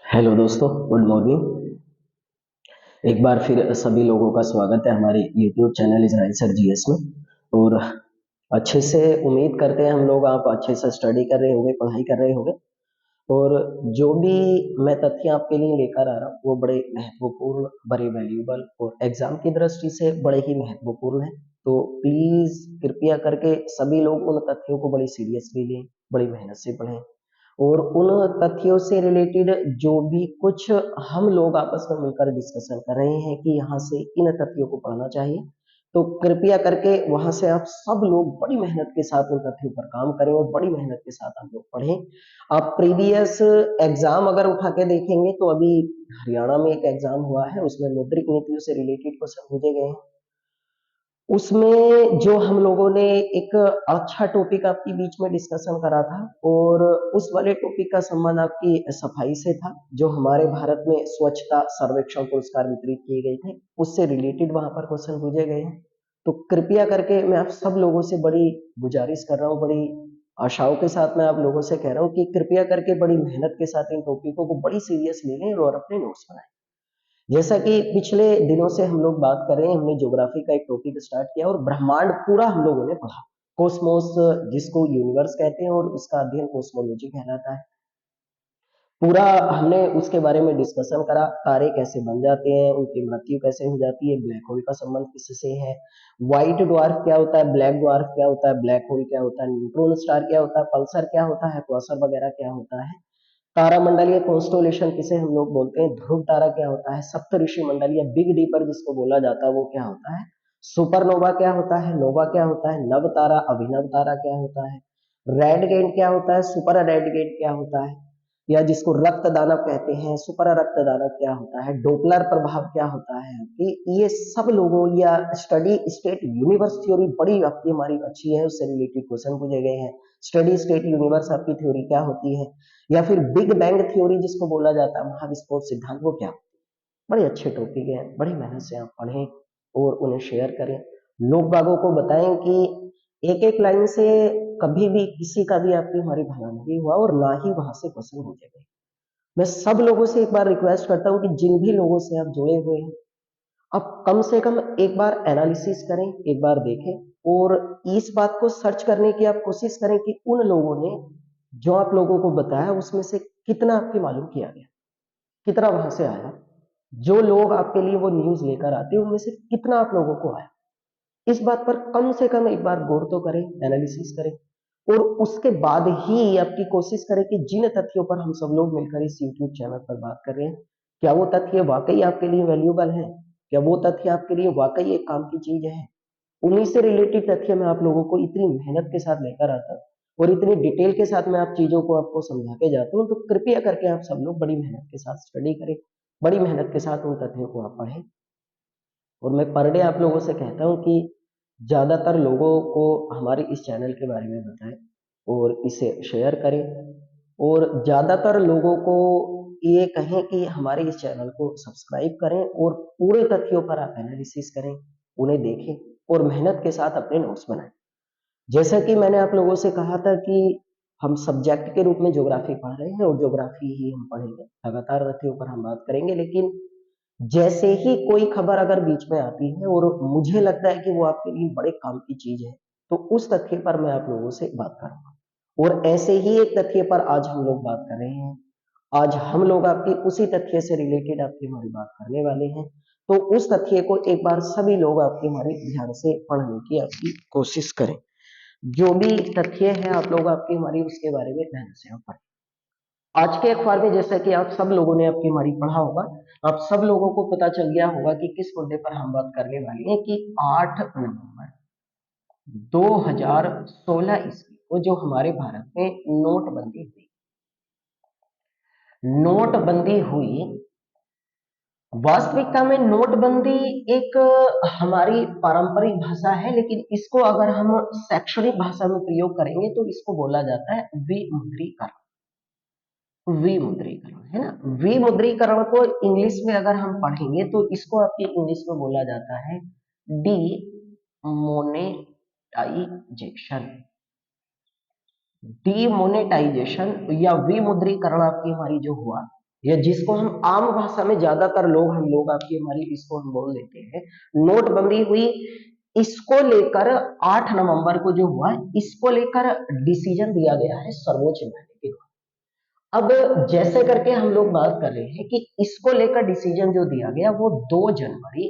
Hello दोस्तों, good morning. एक बार फिर सभी लोगों का स्वागत है हमारे YouTube channel Israel sir GS में। और अच्छे से उम्मीद करते हैं हम लोग आप अच्छे से स्टडी कर रहे होंगे, पढ़ाई कर रहे होंगे। और जो भी मैं तथ्य आपके लिए लेकर आ रहा हूँ वो बड़े महत्वपूर्ण, बड़े वैल्यूबल और एग्जाम की दृष्टि से बड़े ही महत्वपूर्ण है। तो प्लीज कृपया करके सभी लोग उन तथ्यों को बड़ी सीरियसली लें, बड़ी मेहनत से पढ़ें। और उन तथ्यों से रिलेटेड जो भी कुछ हम लोग आपस में मिलकर डिस्कशन कर रहे हैं कि यहाँ से इन तथ्यों को पढ़ना चाहिए, तो कृपया करके वहां से आप सब लोग बड़ी मेहनत के साथ उन तथ्यों पर काम करें और बड़ी मेहनत के साथ आप लोग पढ़ें। आप प्रीवियस एग्जाम अगर उठा के देखेंगे तो अभी हरियाणा में एक एग्जाम हुआ है, उसमें मौद्रिक नीतियों से रिलेटेड क्वेश्चन पूछे गए हैं। उसमें जो हम लोगों ने एक अच्छा टॉपिक आपके बीच में डिस्कशन करा था, और उस वाले टॉपिक का संबंध आपकी सफाई से था, जो हमारे भारत में स्वच्छता सर्वेक्षण पुरस्कार वितरित किए गए थे, उससे रिलेटेड वहां पर क्वेश्चन पूछे गए हैं। तो कृपया करके मैं आप सब लोगों से बड़ी गुजारिश कर रहा हूँ, बड़ी आशाओं के साथ मैं आप लोगों से कह रहा हूँ कि कृपया करके बड़ी मेहनत के साथ इन टॉपिकों को बड़ी सीरियस ले लें और अपने नोट्स बनाएं। जैसा कि पिछले दिनों से हम लोग बात कर रहे हैं, हमने ज्योग्राफी का एक टॉपिक स्टार्ट किया और ब्रह्मांड पूरा हम लोगों ने पढ़ा। कोस्मोस, जिसको यूनिवर्स कहते हैं, और उसका अध्ययन कोस्मोलॉजी कहलाता है। पूरा हमने उसके बारे में डिस्कशन करा, तारे कैसे बन जाते हैं, उनकी मृत्यु कैसे हो जाती है, ब्लैक होल का संबंध किससे है, व्हाइट ड्वार्फ क्या होता है, ब्लैक ड्वार्फ क्या होता है, ब्लैक होल क्या होता है, न्यूट्रॉन स्टार क्या होता है, पल्सर क्या होता है, क्वासर वगैरह क्या होता है, तारामंडलीय कॉन्स्टोलेशन किसे हम लोग बोलते हैं, ध्रुव तारा क्या होता है, सप्तऋषि मंडल या बिग डीपर जिसको बोला जाता है वो क्या होता है, सुपरनोवा क्या होता है, नोवा क्या होता है, नव तारा, अभिनव तारा क्या होता है, रेड गेट क्या होता है, सुपर रेड गेट क्या होता है, या जिसको रक्त दानव कहते हैं, सुपर रक्त दानव क्या होता है, डोपलर प्रभाव क्या होता है। कि ये सब लोगों या स्टडी स्टेट यूनिवर्स थ्योरी बड़ी आपकी हमारी अच्छी है, उससे रिलेटेड क्वेश्चन पूछे गए हैं। स्टडी स्टेट यूनिवर्स आपकी थ्योरी क्या होती है, या फिर बिग बैंग थ्योरी जिसको बोला जाता है, महाविस्फोट सिद्धांत, वो क्या। बड़े अच्छे टॉपिक है, बड़ी मेहनत से आप पढ़ें और उन्हें शेयर करें। लोग बागों को बताएं कि एक एक लाइन से कभी भी किसी का भी आपकी हमारी भला नहीं हुआ, और ना ही वहां से क्वेश्चन पूछे गए। मैं सब लोगों से एक बार रिक्वेस्ट करता हूँ कि जिन भी लोगों से आप जुड़े हुए हैं, आप कम से कम एक बार एनालिसिस करें, एक बार देखें, और इस बात को सर्च करने की आप कोशिश करें कि उन लोगों ने जो आप लोगों को बताया उसमें से कितना आपके मालूम किया गया, कितना वहां से आया। जो लोग आपके लिए वो न्यूज लेकर आते हैं उनमें से कितना आप लोगों को आया, इस बात पर कम से कम एक बार गौर तो करें, एनालिसिस करें। और उसके बाद ही आपकी कोशिश करें कि जिन तथ्यों पर हम सब लोग मिलकर इस यूट्यूब चैनल पर बात कर रहे हैं, क्या वो तथ्य वाकई आपके लिए वैल्यूबल है, क्या वो तथ्य आपके लिए वाकई एक काम की चीज है। उन्हीं से रिलेटेड तथ्य मैं आप लोगों को इतनी मेहनत के साथ लेकर आता हूँ, और इतनी डिटेल के साथ मैं आप चीजों को आपको समझा के जाता हूँ। तो कृपया करके आप सब लोग बड़ी मेहनत के साथ स्टडी करें, बड़ी मेहनत के साथ उन तथ्यों को आप पढ़ें। और मैं पर डे आप लोगों से कहता हूँ कि ज्यादातर लोगों को हमारे इस चैनल के बारे में बताएं और इसे शेयर करें, और ज्यादातर लोगों को ये कहें कि हमारे इस चैनल को सब्सक्राइब करें और पूरे तथ्यों पर आप एनालिसिस करें, उन्हें देखें और मेहनत के साथ अपने नोट्स बनाएं। जैसा कि मैंने आप लोगों से कहा था कि हम सब्जेक्ट के रूप में ज्योग्राफी पढ़ रहे हैं और ज्योग्राफी ही हम पढ़ेंगे, लगातार तथ्यों पर हम बात करेंगे। लेकिन जैसे ही कोई खबर अगर बीच में आती है और मुझे लगता है कि वो आपके लिए बड़े काम की चीज है, तो उस तथ्य पर मैं आप लोगों से बात करूंगा। और ऐसे ही एक तथ्य पर आज हम लोग बात कर रहे हैं। आज हम लोग आपकी उसी तथ्य से रिलेटेड आपकी हमारी बात करने वाले हैं। तो उस तथ्य को एक बार सभी लोग आपकी हमारी ध्यान से पढ़ने की आपकी कोशिश करें। जो भी तथ्य है आप लोग आपकी हमारी उसके बारे में ध्यान से आप पढ़ें। आज के अखबार में जैसा कि आप सब लोगों ने आपकी हमारी पढ़ा होगा, आप सब लोगों को पता चल गया होगा कि किस मुद्दे पर हम बात करने वाले हैं, कि 8 नवंबर 2016 ईस्वी को जो हमारे भारत में नोटबंदी हुई। वास्तविकता में नोटबंदी एक हमारी पारंपरिक भाषा है, लेकिन इसको अगर हम शैक्षणिक भाषा में प्रयोग करेंगे तो इसको बोला जाता है विमुद्रीकरण। विमुद्रीकरण है ना। विमुद्रीकरण को इंग्लिश में अगर हम पढ़ेंगे तो इसको आपकी इंग्लिश में बोला जाता है डीमोनेटाइजेशन। डीमोनेटाइजेशन या विमुद्रीकरण आपकी हमारी जो हुआ, या जिसको हम आम भाषा में ज्यादातर लोग हम लोग आपकी हमारी इसको हम बोल देते हैं नोटबंदी हुई। इसको लेकर 8 नवंबर को जो हुआ इसको लेकर डिसीजन दिया गया है सर्वोच्च न्यायालय के द्वारा। अब जैसे करके हम लोग बात कर रहे हैं कि इसको लेकर डिसीजन जो दिया गया वो 2 जनवरी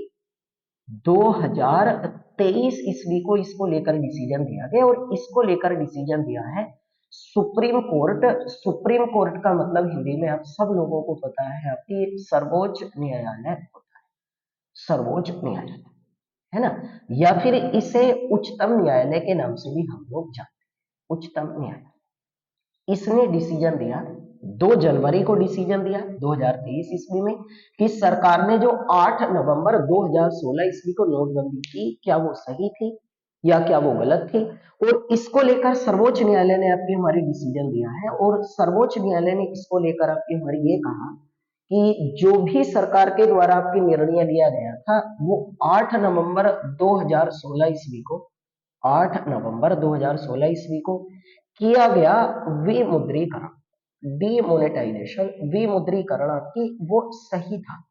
2023 ईस्वी को इसको लेकर डिसीजन दिया गया और इसको लेकर डिसीजन दिया है सुप्रीम कोर्ट। सुप्रीम कोर्ट का मतलब हिंदी में आप सब लोगों को पता है आपकी सर्वोच्च न्यायालय होता है, सर्वोच्च न्यायालय है ना, या फिर इसे उच्चतम न्यायालय के नाम से भी हम लोग जानते हैं, उच्चतम न्यायालय। इसने डिसीजन दिया 2 जनवरी को डिसीजन दिया 2023 ईस्वी में कि सरकार ने जो 8 नवंबर 2016 ईस्वी को नोटबंदी की क्या वो सही थी या क्या वो गलत थी। और इसको लेकर सर्वोच्च न्यायालय ने आपकी हमारी डिसीजन दिया है और सर्वोच्च न्यायालय ने इसको लेकर आपकी हमारी ये कहा कि जो भी सरकार के द्वारा आपकी निर्णय लिया गया था वो 8 नवंबर 2016 ईस्वी को 8 नवंबर 2016 ईस्वी को किया गया विमुद्रीकरण, डीमोनेटाइजेशन, विमुद्रीकरण आपकी वो सही था।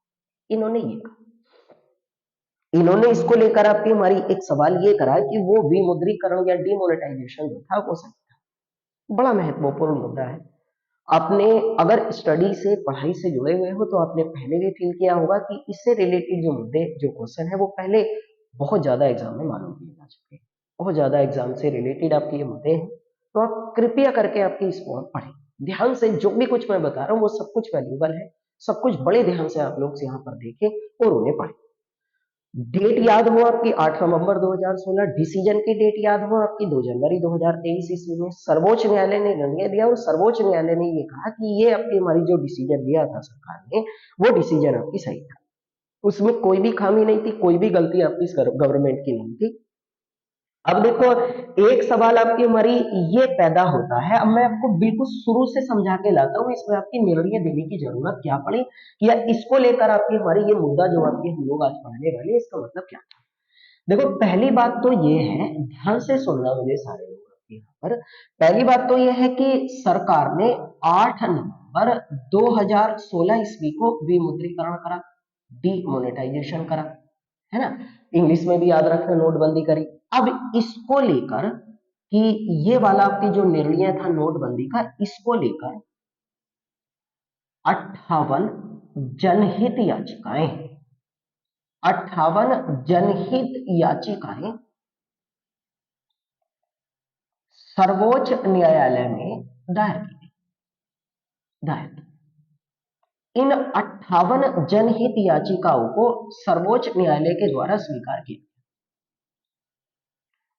इन्होंने ये कहा, इन्होंने इसको लेकर आपकी हमारी एक सवाल ये करा कि वो विमुद्रीकरण या डीमोनेटाइजेशन जो था वो सही था। बड़ा महत्वपूर्ण मुद्दा है। आपने अगर स्टडी से पढ़ाई से जुड़े हुए हो तो आपने पहले भी फील किया होगा कि इससे रिलेटेड जो मुद्दे जो क्वेश्चन है वो पहले बहुत ज्यादा एग्जाम में मालूम किए जा चुके हैं, बहुत ज्यादा एग्जाम से रिलेटेड आपके ये मुद्दे हैं। तो आप कृपया करके आपके इसको आप पढ़ें ध्यान से, जो भी कुछ मैं बता रहा हूँ वो सब कुछ वैल्यूबल है, सब कुछ बड़े ध्यान से आप लोग यहाँ पर देखें और उन्हें पढ़ें। डेट याद हो आपकी 8 नवंबर 2016, डिसीजन की डेट याद हो आपकी 2 जनवरी 2023 ईस्वी में सर्वोच्च न्यायालय ने निर्णय दिया और सर्वोच्च न्यायालय ने ये कहा कि ये आपकी हमारी जो डिसीजन दिया था सरकार ने वो डिसीजन आपकी सही था, उसमें कोई भी खामी नहीं थी, कोई भी गलती आपकी गवर्नमेंट की नहीं थी। अब देखो एक सवाल आपकी हमारी ये पैदा होता है, अब मैं आपको बिल्कुल शुरू से समझा के लाता हूँ, इसमें आपकी निर्णय देने की जरूरत क्या पड़ी या इसको लेकर आपकी हमारी ये मुद्दा जो आपकी हम लोग आज पढ़ने वाले इसका मतलब क्या था। देखो पहली बात तो ये है, ध्यान से सुनना मुझे सारे लोग आपके यहाँ पर, पहली बात तो ये है कि सरकार ने 8 नवंबर 2016 ईस्वी को विमुद्रीकरण करा, डीमोनेटाइजेशन करा, है ना, इंग्लिश में भी याद रखना नोटबंदी करी। अब इसको लेकर कि ये वाला आपकी जो निर्णय था नोटबंदी का, इसको लेकर 58 जनहित याचिकाएं, 58 जनहित याचिकाएं सर्वोच्च न्यायालय में दायर की गई, दायर की। इन 58 जनहित याचिकाओं को सर्वोच्च न्यायालय के द्वारा स्वीकार किया।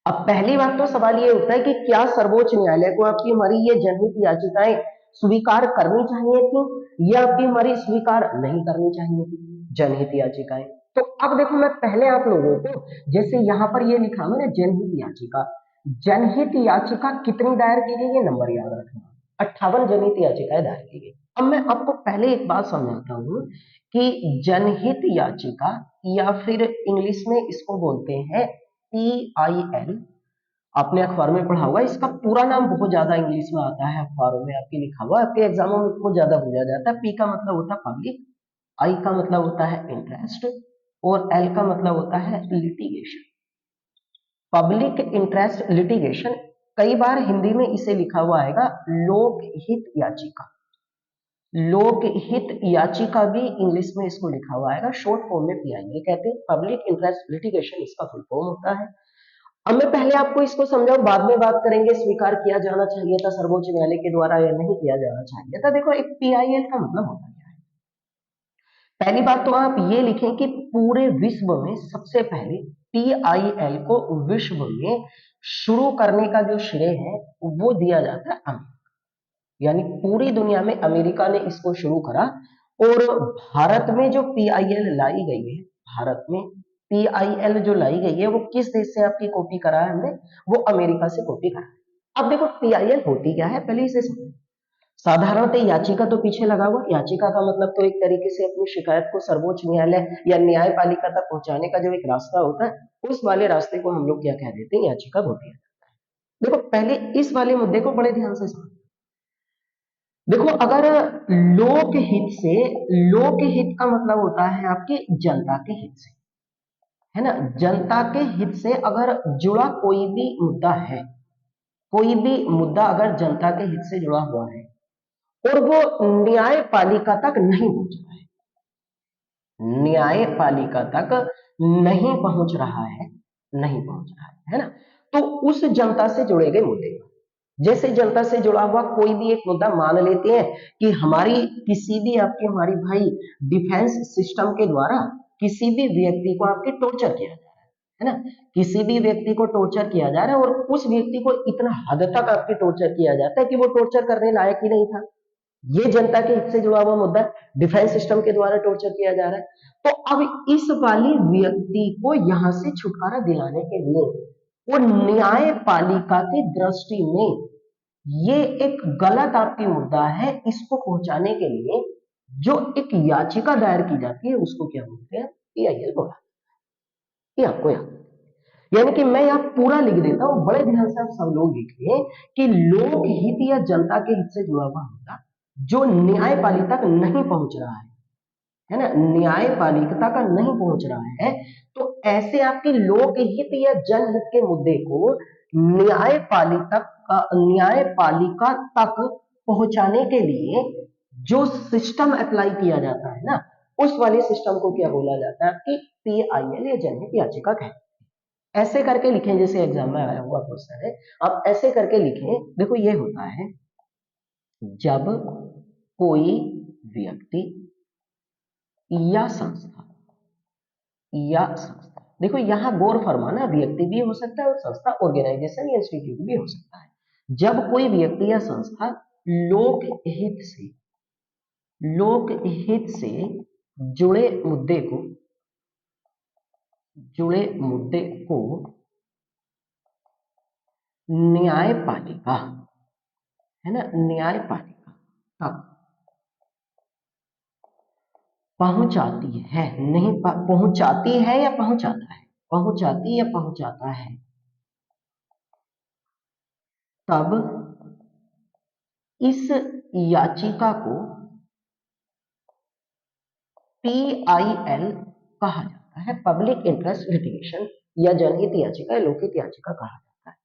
अब पहली बात तो सवाल ये उठता है कि क्या सर्वोच्च न्यायालय को आपकी हमारी ये जनहित याचिकाएं स्वीकार करनी चाहिए थी या आपकी हमारी स्वीकार नहीं करनी चाहिए थी जनहित याचिकाएं। तो अब देखो मैं पहले आप लोगों को, जैसे यहां पर ये लिखा हुआ है जनहित याचिका, जनहित याचिका कितनी दायर की गई है नंबर याद रखना, 58 जनहित याचिकाएं दायर की गई। अब मैं आपको पहले एक बात समझाता हूं कि जनहित याचिका या फिर इंग्लिश में इसको बोलते हैं PIL, आपने अखबार में पढ़ा होगा, इसका पूरा नाम बहुत ज्यादा इंग्लिश में आता है, अखबारों में आपके लिखा हुआ, आपके एग्जामों में बहुत ज्यादा पूछा जाता है। P का मतलब होता है पब्लिक, I का मतलब होता है इंटरेस्ट और L का मतलब होता है लिटिगेशन, पब्लिक इंटरेस्ट लिटिगेशन। कई बार हिंदी में इसे लिखा हुआ आएगा लोकहित याचिका, लोकहित याचिका भी इंग्लिश में इसको लिखा हुआ आएगा, शॉर्ट फॉर्म में PIL कहते हैं, पब्लिक इंटरेस्ट लिटिगेशन इसका फुल फॉर्म होता है। अब मैं पहले आपको इसको समझाऊं, बाद में बात करेंगे स्वीकार किया जाना चाहिए था सर्वोच्च न्यायालय के द्वारा या नहीं किया जाना चाहिए था। देखो एक PIL का मतलब होता क्या है, पहली बात तो आप ये लिखें कि पूरे विश्व में सबसे पहले PIL को विश्व में शुरू करने का जो श्रेय है वो दिया जाता है अमेरिका, यानी पूरी दुनिया में अमेरिका ने इसको शुरू करा। और भारत में जो PIL लाई गई है, भारत में PIL जो लाई गई है वो किस देश से आपकी कॉपी करा है हमने, वो अमेरिका से कॉपी करा है। अब देखो PIL होती क्या है पहले इसे समझो। साधारणतः याचिका तो पीछे लगा हुआ, याचिका का मतलब तो एक तरीके से अपनी शिकायत को सर्वोच्च न्यायालय या न्यायपालिका तक पहुंचाने का जो एक रास्ता होता है उस वाले रास्ते को हम लोग क्या कह देते हैं, याचिका बोलते हैं। देखो पहले इस वाले मुद्दे को बड़े ध्यान से समझो, देखो, अगर लोक हित का मतलब होता है आपकी जनता के हित से, है ना। जनता के हित से अगर जुड़ा कोई भी मुद्दा है, कोई भी मुद्दा अगर जनता के हित से जुड़ा हुआ है और वो न्यायपालिका तक नहीं पहुंच रहा है, न्यायपालिका तक नहीं पहुंच रहा है, नहीं पहुंच रहा है ना, तो उस जनता से जुड़े गए मुद्दे, जैसे जनता से जुड़ा हुआ कोई भी एक मुद्दा मान लेते हैं कि हमारी किसी भी आपके हमारी भाई डिफेंस सिस्टम के द्वारा किसी भी व्यक्ति को आपके टॉर्चर किया जा रहा है ना, किसी भी व्यक्ति को टॉर्चर किया जा रहा है और उस व्यक्ति को इतना हद तक आपके टॉर्चर किया जाता है कि वो टॉर्चर करने लायक ही नहीं था, ये जनता के हित से जुड़ा हुआ मुद्दा, डिफेंस सिस्टम के द्वारा टॉर्चर किया जा रहा है। तो अब इस वाली व्यक्ति को यहां से छुटकारा दिलाने के लिए वो न्यायपालिका की दृष्टि में ये एक गलत आपकी मुद्दा है, इसको पहुंचाने के लिए जो एक याचिका दायर की जाती है उसको क्या बोलते हैं, पीआईएल बोला। ये आपको याद, यानी कि मैं यहाँ पूरा लिख देता हूं, बड़े ध्यान से आप सब लोग लिखिए कि लोकहित या जनता के हित से जुड़ा हुआ मुद्दा जो न्यायपालिका तक नहीं पहुंच रहा है ना, न्यायपालिका तक नहीं पहुंच रहा है, तो ऐसे आपके लोकहित या जनहित के मुद्दे को न्यायपालिका तक पहुंचाने के लिए जो सिस्टम अप्लाई किया जाता है ना, उस वाले सिस्टम को क्या बोला जाता है कि पीआईएल या जनहित याचिका कहते हैं। ऐसे करके लिखें, जैसे एग्जाम में आया हुआ क्वेश्चन है, आप ऐसे करके लिखें। देखो, ये होता है जब कोई व्यक्ति या संस्था, देखो यहां गौर फरमाना, व्यक्ति भी हो सकता है और संस्था, ऑर्गेनाइजेशन या इंस्टीट्यूट भी हो सकता है। जब कोई व्यक्ति या संस्था लोकहित से लोकहित से जुड़े मुद्दे को न्यायपालिका, है ना, न्यायपालिका तक पहुंचाती है, नहीं पहुंचाती है या पहुंचाता है, पहुंचाती या पहुंचाता है, तब इस याचिका को पीआईएल कहा जाता है, पब्लिक इंटरेस्ट लिटिगेशन, या जनहित याचिका, लोकहित याचिका कहा जाता है।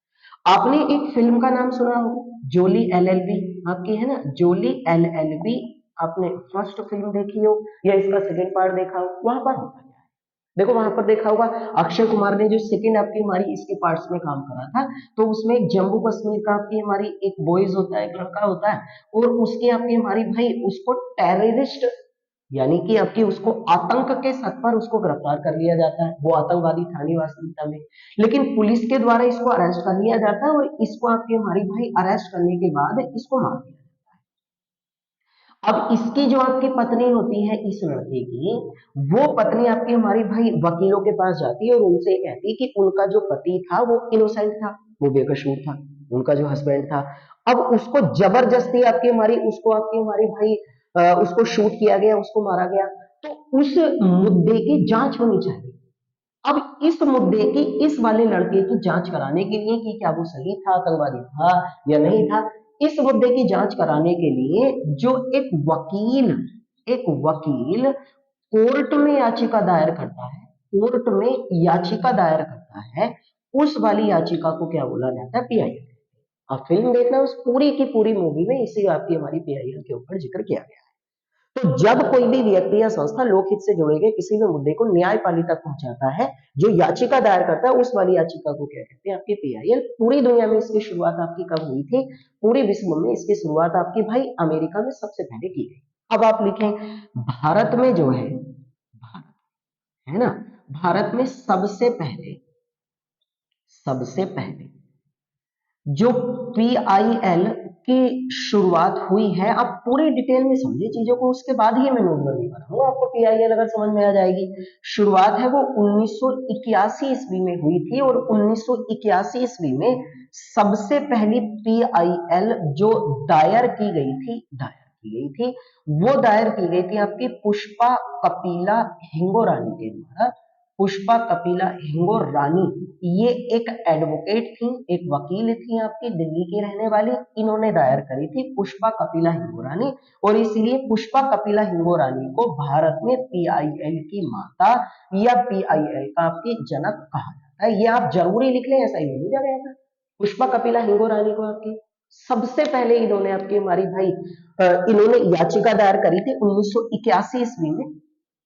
आपने एक फिल्म का नाम सुना होगा, जोली एलएलबी, आपकी है ना, जोली एलएलबी, आपने फर्स्ट फिल्म देखी हो या इसका सेकंड पार्ट देखा हो, वहां पर होता क्या है, देखो वहां पर देखा होगा अक्षय कुमार ने जो सेकंड आपकी हमारी इसके पार्ट्स में काम करा था, तो उसमें जम्मू कश्मीर का आपकी हमारी एक बॉयज होता है, एक लड़का होता है, और उसकी आपकी हमारी भाई उसको टेररिस्ट, यानी कि आपकी उसको आतंक के सत पर उसको गिरफ्तार कर लिया जाता है, वो आतंकवादी था नहीं वास्तविकता में, लेकिन पुलिस के द्वारा इसको अरेस्ट कर लिया जाता है और इसको आपकी हमारी भाई अरेस्ट करने के बाद इसको मार दिया। अब इसकी जो आपकी पत्नी होती है इस लड़के की, वो पत्नी आपकी हमारी भाई वकीलों के पास जाती है और उनसे कहती है कि उनका जो पति था वो इनोसेंट था, वो बेकसूर था, उनका जो हस्बैंड था। अब उसको जबरदस्ती आपकी हमारी भाई उसको शूट किया गया, उसको मारा गया, तो उस मुद्दे की जांच होनी चाहिए। अब इस मुद्दे की, इस वाले लड़के की जांच कराने के लिए कि क्या वो सही था, आतंकवादी था या नहीं था, इस मुद्दे की जांच कराने के लिए जो एक वकील कोर्ट में याचिका दायर करता है, कोर्ट में याचिका दायर करता है, उस वाली याचिका को क्या बोला जाता है, पीआईएल। अब फिल्म देखना, उस पूरी की पूरी मूवी में इसी आपकी हमारी पीआईएल के ऊपर जिक्र किया गया है। तो जब कोई भी व्यक्ति या संस्था लोकहित से जुड़े गए किसी भी मुद्दे को न्यायपालिका तक पहुंचाता है, जो याचिका दायर करता है उस वाली याचिका को क्या कहते हैं, आपकी पीआईएल। पूरी दुनिया में इसकी शुरुआत आपकी कब हुई थी, पूरे विश्व में इसकी शुरुआत आपकी भाई अमेरिका में सबसे पहले की गई। अब आप लिखें, भारत में जो है, भारत, है ना, भारत में सबसे पहले जो पीआईएल की शुरुआत हुई है, आप पूरी डिटेल में समझिए चीजों को, उसके बाद ही मैं नोटबंदी बनाऊंगा, आपको पीआईएल अगर समझ में आ जाएगी। शुरुआत है वो 1981 ईस्वी में हुई थी, और 1981 ईस्वी में सबसे पहली पीआईएल जो दायर की गई थी वो दायर की गई थी आपकी पुष्पा कपिला हिंगोरानी के द्वारा। पुष्पा कपिला हिंगोरानी, ये एक एडवोकेट थी, एक वकील थी आपकी, दिल्ली की रहने वाली। इन्होंने दायर करी थी पुष्पा कपिला हिंगोरानी, और इसीलिए पुष्पा कपिला हिंगोरानी को भारत में पीआईएल की माता या पीआईएल का आपकी जनक कहा जाता है। ये आप जरूरी लिख लें, ऐसा ही लिखा गया था पुष्पा कपिला हिंगोरानी को आपकी। सबसे पहले इन्होंने आपकी हमारी भाई इन्होंने याचिका दायर करी थी 1981 ईस्वी में।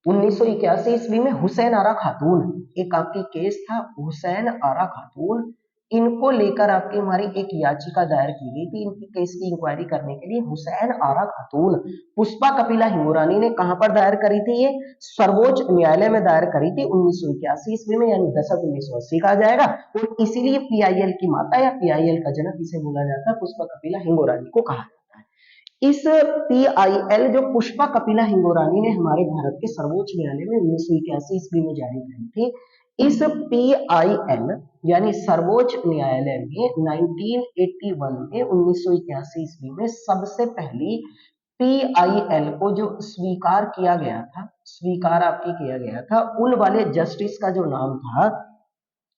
1981 ईस्वी में हुसैन आरा खातून, एक आपकी केस था हुसैन आरा खातून, इनको लेकर आपकी हमारी एक याचिका दायर की गई थी इनकी केस की इंक्वायरी करने के लिए। हुसैन आरा खातून पुष्पा कपिला हिंगोरानी ने कहां पर दायर करी थी? ये सर्वोच्च न्यायालय में दायर करी थी 1981 ईस्वी में, यानी 10/1980 कहा जाएगा। और इसीलिए पीआईएल की माता या पीआईएल का जनक इसे बोला जाता है, पुष्पा कपिला हिंगोरानी को कहा जाता है। इस पीआईएल जो पुष्पा कपिला हिंगोरानी ने हमारे भारत के सर्वोच्च न्यायालय में 1981 ईस्वी में जारी करी थी, इस पीआईएल यानी सर्वोच्च न्यायालय में 1981 में 1981 ईस्वी में सबसे पहली पीआईएल को जो स्वीकार किया गया था, स्वीकार आपकी किया गया था, उन वाले जस्टिस का जो नाम था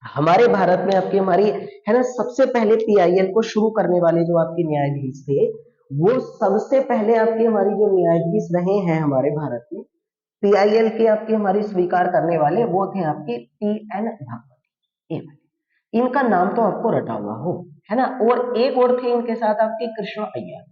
हमारे भारत में आपकी हमारी है ना, सबसे पहले पीआईएल को शुरू करने वाले जो आपके न्यायाधीश थे, वो सबसे पहले आपकी हमारी जो न्यायाधीश रहे हैं हमारे भारत में पीआईएल के आपके हमारी स्वीकार करने वाले, वो थे आपके पीएन भागवती। इनका नाम तो आपको रटा हुआ हो, है ना। और एक और थे इनके साथ आपके कृष्ण अय्यर।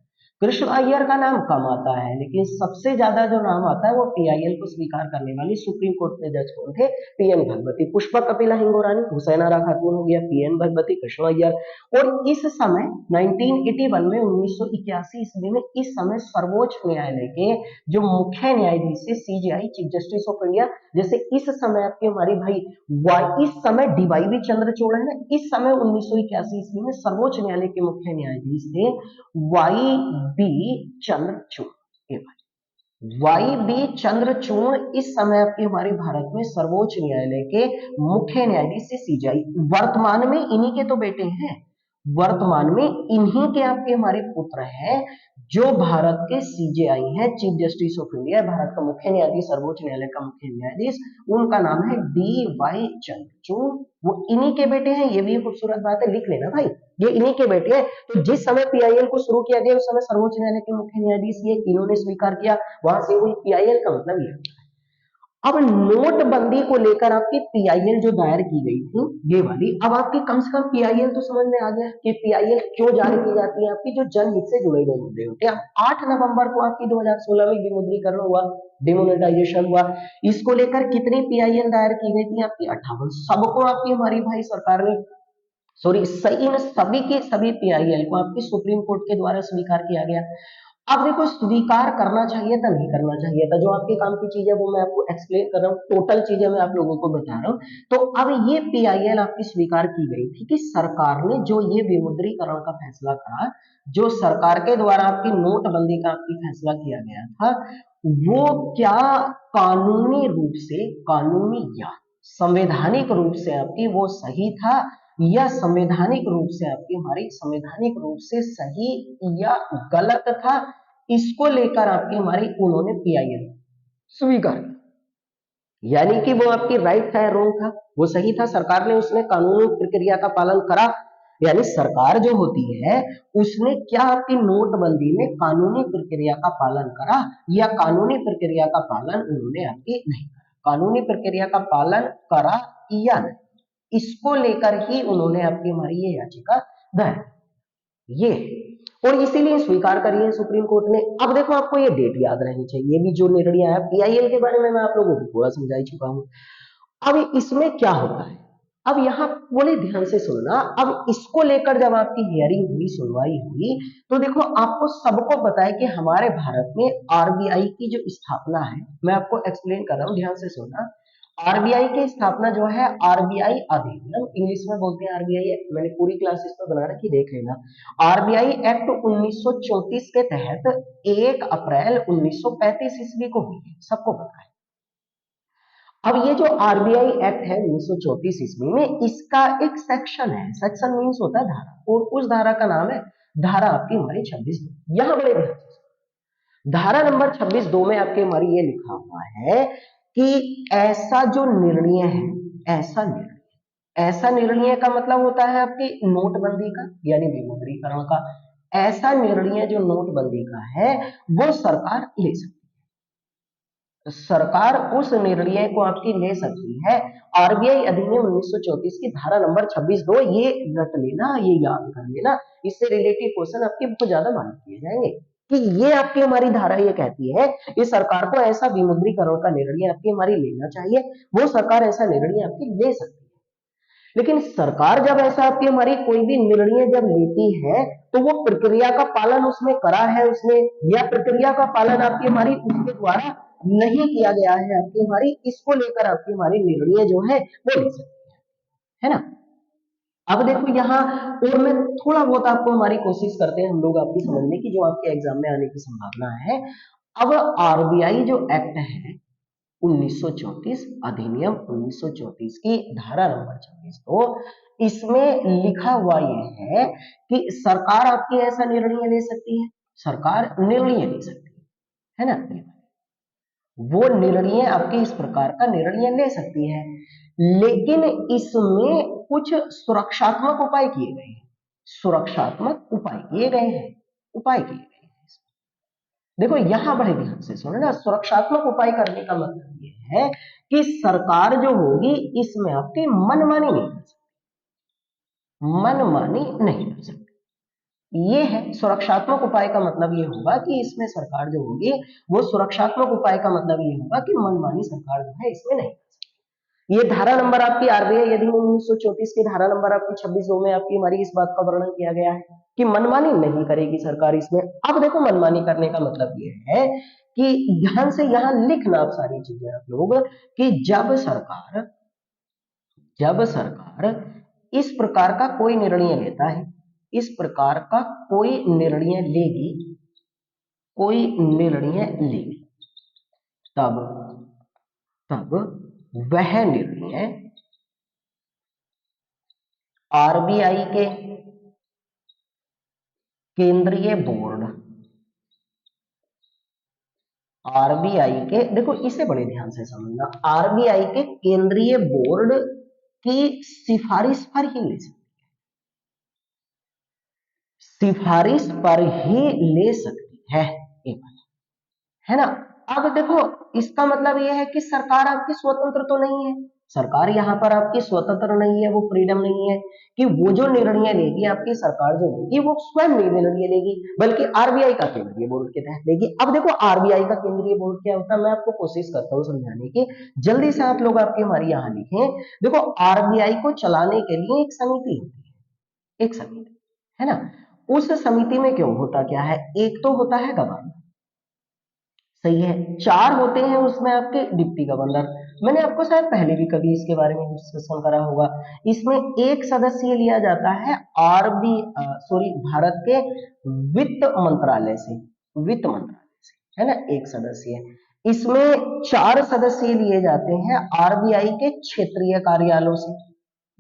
कृष्ण अय्यर का नाम कम आता है, लेकिन सबसे ज्यादा जो नाम आता है वो पीआईएल को स्वीकार करने वाली सुप्रीम कोर्ट के जज कौन थे? पीएन भगवती। पुष्पा कपिला हिंगोरानी, हुसैन आरा खातून हो गया, पीएन भगवती, कृष्ण अय्यर। और इस समय 1981 में 1981 ईस्वी में इस समय सर्वोच्च न्यायालय के जो मुख्य न्यायाधीश थे CJI, chief justice of India, जैसे इस समय आपके हमारे भाई इस समय डीवाईवी चंद्रचूड़ है, इस समय 1981 ईस्वी में सर्वोच्च न्यायालय के मुख्य न्यायाधीश थे Y B Chandrachud. Y B Chandrachud इस समय आपके हमारे भारत में सर्वोच्च न्यायालय के मुख्य न्यायाधीश से सीजेआई। वर्तमान में इन्हीं के तो बेटे हैं, वर्तमान में इन्हीं के आपके हमारे पुत्र हैं जो भारत के सीजेआई हैं, chief justice of India, Bharat का मुख्य न्यायाधीश, सर्वोच्च न्यायालय का मुख्य न्यायाधीश। उनका नाम है डी वाई चंद्रचूड़। वो इन्हीं के बेटे हैं, ये भी खूबसूरत बात है, लिख लेना भाई, ये इन्हीं के बेटे हैं। तो जिस समय पीआईएल को शुरू किया गया उस समय सर्वोच्च न्यायालय के मुख्य न्यायाधीश ये इन्होंने स्वीकार किया, वहां से हुई पीआईएल का मतलब ये। अब नोटबंदी को लेकर आपकी पीआईएल जो दायर की गई थी ये वाली, अब आपकी कम से कम पीआईएल तो समझ में आ गया कि पीआईएल क्यों जारी की जाती है, आपकी जो जनहित से जुड़े हुए मुद्दे होते हैं। 8 नवंबर को आपकी 2016 में विमुद्रीकरण हुआ, डिमोनेटाइजेशन हुआ, इसको लेकर कितनी पीआईएल दायर की गई थी? आपकी 58। सबको आपकी हमारी भाई सरकार ने इन सभी के सभी पीआईएल को आपकी सुप्रीम कोर्ट के द्वारा स्वीकार किया गया। अब देखो, स्वीकार करना चाहिए था, नहीं करना चाहिए था, जो आपके काम की चीज है वो मैं आपको एक्सप्लेन कर रहा हूँ, टोटल चीजें मैं आप लोगों को बता रहा हूँ। तो अब ये पीआईएल आपकी स्वीकार की गई थी कि सरकार ने जो ये विमुद्रीकरण का फैसला करा, जो सरकार के द्वारा आपकी नोटबंदी का आपकी फैसला किया गया था, वो क्या कानूनी रूप से, कानूनी या संवैधानिक रूप से आपकी वो सही था, या संवैधानिक रूप से आपकी हमारी संवैधानिक रूप से सही या गलत था, इसको लेकर आपकी हमारी उन्होंने पीआईएल स्वीकार, यानी कि वो आपकी राइट था या रॉन्ग था, वो सही था, सरकार ने उसने कानूनी प्रक्रिया का पालन करा, यानी सरकार जो होती है उसने क्या आपकी नोटबंदी में कानूनी प्रक्रिया का पालन करा, या कानूनी प्रक्रिया का पालन उन्होंने आपकी नहीं करा, कानूनी प्रक्रिया का पालन करा या नहीं, इसको लेकर ही उन्होंने आपकी हमारी ये याचिका दायर, ये और इसीलिए स्वीकार करी है सुप्रीम कोर्ट ने। अब देखो, आपको ये डेट याद रहनी चाहिए, ये भी जो निर्णय आया पीआईएल के बारे में मैं आप लोगों को पूरा समझा ही चुका हूं। अब इसमें क्या होता है, अब यहाँ बोले ध्यान से सुनना, अब इसको लेकर जब आपकी हियरिंग हुई, सुनवाई हुई, तो देखो आपको सबको पता है कि हमारे भारत में आरबीआई की जो स्थापना है, मैं आपको एक्सप्लेन कर रहा हूँ, ध्यान से सुनना। आरबीआई की स्थापना जो है, आरबीआई अधिनियम, इंग्लिश में बोलते हैं आरबीआई एक्ट, मैंने पूरी क्लास इस पर बना रखी, देख लेना। आरबीआई एक्ट 1934 के तहत 1 अप्रैल 1935 ईस्वी को हुई, सबको पता है। अब ये जो आरबीआई एक्ट है 1934 ईस्वी में, इसका एक सेक्शन है, सेक्शन मीन्स होता है धारा, और उस धारा का नाम है धारा आपकी हमारी 26(2). यहां बड़े ध्यान से, धारा नंबर 26(2) में आपके हमारी ये लिखा हुआ है कि ऐसा निर्णय का मतलब होता है आपकी नोटबंदी का यानी विमुद्रीकरण का। ऐसा निर्णय जो नोटबंदी का है वो सरकार ले सकती है। सरकार उस निर्णय को आपकी ले सकती है। आरबीआई अधिनियम 1934 की धारा नंबर 26(2), ये रट लेना, ये याद कर लेना, इससे रिलेटेड क्वेश्चन आपके बहुत ज्यादा मालूम किए जाएंगे कि ये आपकी हमारी धारा ये कहती है कि सरकार को ऐसा विमुद्रीकरण का निर्णय आपकी हमारी लेना चाहिए, वो सरकार ऐसा निर्णय आपकी ले सकती है। लेकिन सरकार जब ऐसा आपकी हमारी कोई भी निर्णय जब लेती है तो वो प्रक्रिया का पालन उसमें करा है उसने, या प्रक्रिया का पालन आपकी हमारी उसके द्वारा नहीं किया गया है आपकी हमारी, इसको लेकर आपकी हमारी निर्णय जो है वो ले सकती है ना। अब देखो यहाँ और मैं थोड़ा बहुत आपको हमारी कोशिश करते हैं हम लोग आपकी समझने की, जो आपके एग्जाम में आने की संभावना है। अब आरबीआई जो एक्ट है 1934, अधिनियम 1934 की धारा नंबर 26, तो इसमें लिखा हुआ ये है कि सरकार आपकी ऐसा निर्णय ले सकती है, सरकार निर्णय ले सकती है ना। वो निर्णय आपके इस प्रकार का निर्णय ले सकती है, लेकिन इसमें कुछ सुरक्षात्मक उपाय किए गए हैं, सुरक्षात्मक उपाय किए गए हैं, उपाय किए गए हैं। देखो यहां बड़े ध्यान से सुनो ना, सुरक्षात्मक उपाय करने का मतलब ये है कि सरकार जो होगी इसमें आपकी मनमानी नहीं कर सकती, मनमानी नहीं कर सकती। ये है सुरक्षात्मक उपाय का मतलब ये होगा कि इसमें सरकार जो होगी वो सुरक्षात्मक उपाय का मतलब ये होगा कि मनमानी सरकार जो है इसमें नहीं कर सकती। ये धारा नंबर आपकी आरबीआई अधिनियम 1934 की धारा नंबर आपकी 26(2) में आपकी हमारी इस बात का वर्णन किया गया है कि मनमानी नहीं करेगी सरकार इसमें। अब देखो मनमानी करने का मतलब ये है कि ध्यान से यहां लिखना आप सारी चीजें आप लोग, कि जब सरकार इस प्रकार का कोई निर्णय लेता है, इस प्रकार का कोई निर्णय लेगी, कोई निर्णय लेगी, तब तब वह निर्णय आरबीआई के केंद्रीय बोर्ड, आरबीआई के, देखो इसे बड़े ध्यान से समझना, आरबीआई के केंद्रीय बोर्ड की सिफारिश पर ही ले सकती है, सिफारिश पर ही ले सकती है, है ना। अब देखो इसका मतलब यह है कि सरकार आपकी स्वतंत्र तो नहीं है, सरकार यहाँ पर आपकी स्वतंत्र नहीं है, वो फ्रीडम नहीं है कि वो जो निर्णय लेगी आपकी सरकार जो लेगी वो स्वयं निर्णय लेगी, बल्कि आरबीआई का केंद्रीय बोर्ड के तहत लेगी। अब देखो आरबीआई का केंद्रीय बोर्ड क्या होता है, मैं आपको कोशिश करता हूँ समझाने की, जल्दी से आप लोग आपकी हमारी यहाँ लिखें। देखो आरबीआई को चलाने के लिए एक समिति होती है, एक समिति, है ना। उस समिति में क्यों होता क्या है, एक तो होता है गवर्नर, सही है, 4 होते हैं उसमें आपके डिप्टी गवर्नर। मैंने आपको शायद पहले भी कभी इसके बारे में डिस्कशन करा होगा। इसमें एक सदस्य लिया जाता है भारत के वित्त मंत्रालय से, वित्त मंत्रालय से, है ना, एक सदस्य। इसमें 4 सदस्य लिए जाते हैं आरबीआई के क्षेत्रीय कार्यालयों से,